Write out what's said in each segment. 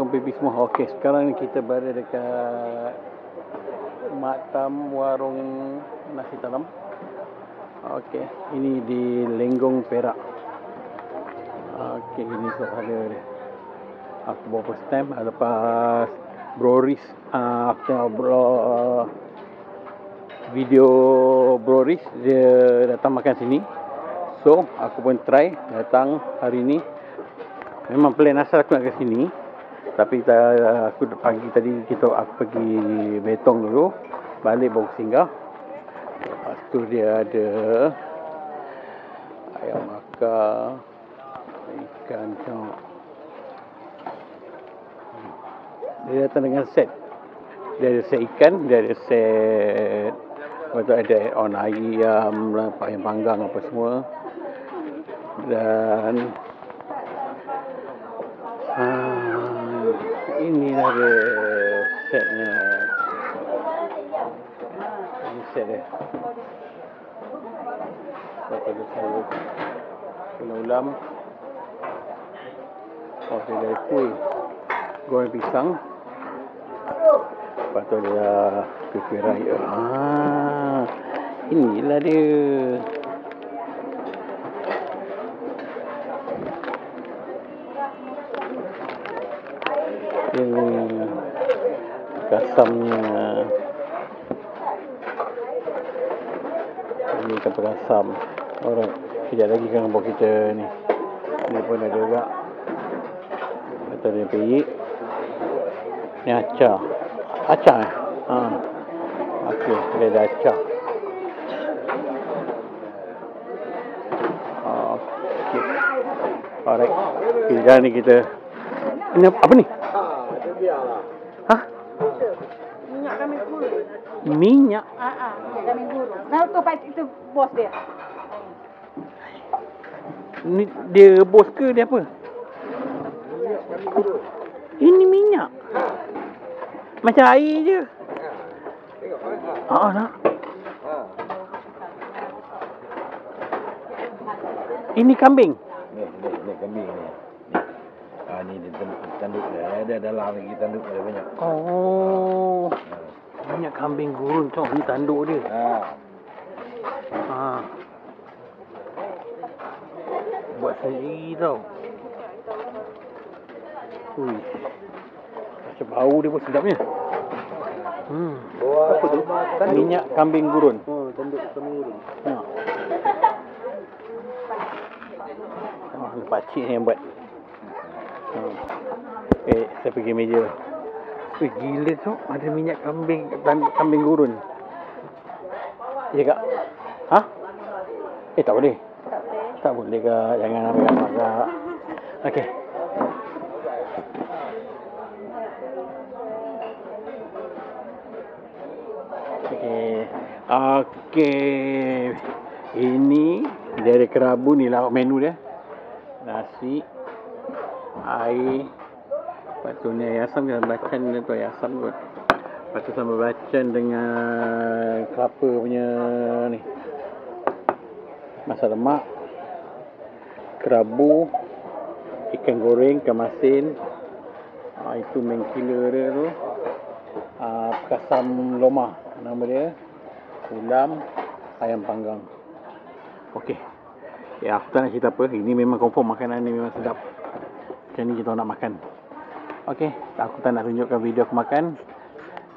Assalamualaikum pipi semua. Okey, sekarang ni kita berada dekat Maktam Warung Nasi Talam. Okey, ini di Lenggong, Perak. Okey, ini suasana dia. Aku bawa first time lepas Broris, aku tengok video Broris, dia datang makan sini. So, aku pun try datang hari ni. Memang plan asal aku nak ke sini, tapi aku pagi tadi aku pergi Betong dulu, balik baru singgah. Lepas tu dia ada ayam bakar, ikan tengok. Dia datang dengan set. Dia ada set ikan, dia ada set, lepas tu ada on ayam, ayam panggang apa semua. Dan inilah dia setnya. Ini set dia. Lepas tu saya kena ulam. Oh, dia ada kuih goreng pisang. Lepas tu ada kuih raya. Inilah dia. Ini kasamnya. Ini kapal kasam. Alright, sekejap lagi kan bawa kita ni. Ni pun ada juga. Atau dia peyik. Ni acar. Acar eh? Okey, dia ada acar. Okey. Alright. Sekejap ni kita. Ini apa ni? Hah? Minyak kambing gurun. Minyak? Minyak kambing gurun. Nah, itu bos dia. Ni dia rebus ke dia apa? Ini minyak. Macam air je. Nak. Ini kambing. Ni kambing ni. Ni dia tanduk dia. Ada dalam lagi tanduk dia banyak. Oh. Minyak kambing gurun tu, ni tanduk dia. Buat sendiri tau. Ui. Macam bau dia pun sedapnya. Apa tu? Minyak kambing gurun. Tanduk kambing gurun. Pakcik ni yang buat. Saya pergi meja. Gila tu, ada minyak kambing gurun. Ya kak? Tak boleh. Tak boleh kak, jangan ambil anak kak. Okey. Okey. Ini dia ada kerabu ni lah menu dia. Nasi, air, lepas tu ni air asam, kita bacan tu air asam kot. Lepas tu sambal bacan dengan kelapa punya ni, masak lemak, kerabu, ikan goreng, ikan masin. Itu main killer dia tu. Kasam loma nama dia. Ulam, ayam panggang. Okey. Aku tak nak cerita apa. Ini memang confirm makanan ni memang sedap. Macam ni kita nak makan. Okey, aku tak nak tunjukkan video aku makan.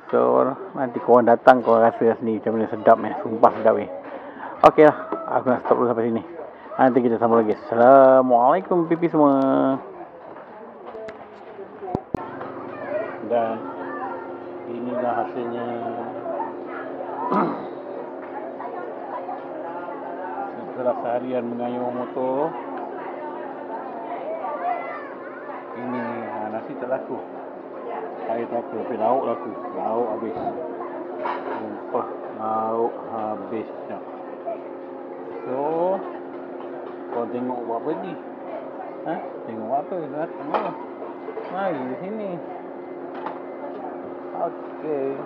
So, nanti korang datang, korang rasa sendiri macam mana sedap sumpah sedap Okey lah, aku nak stop dulu sampai sini. Nanti kita sambung lagi. Assalamualaikum pipi semua. Dan inilah hasilnya. Setelah seharian mengayuh motor, ini nasi tak laku, air tak laku, tapi lauk laku. Lauk habis. Sumpah, lauk habis. So, kau tengok buat apa ni? Tengok apa? Datang lah. Mari di sini. Okey.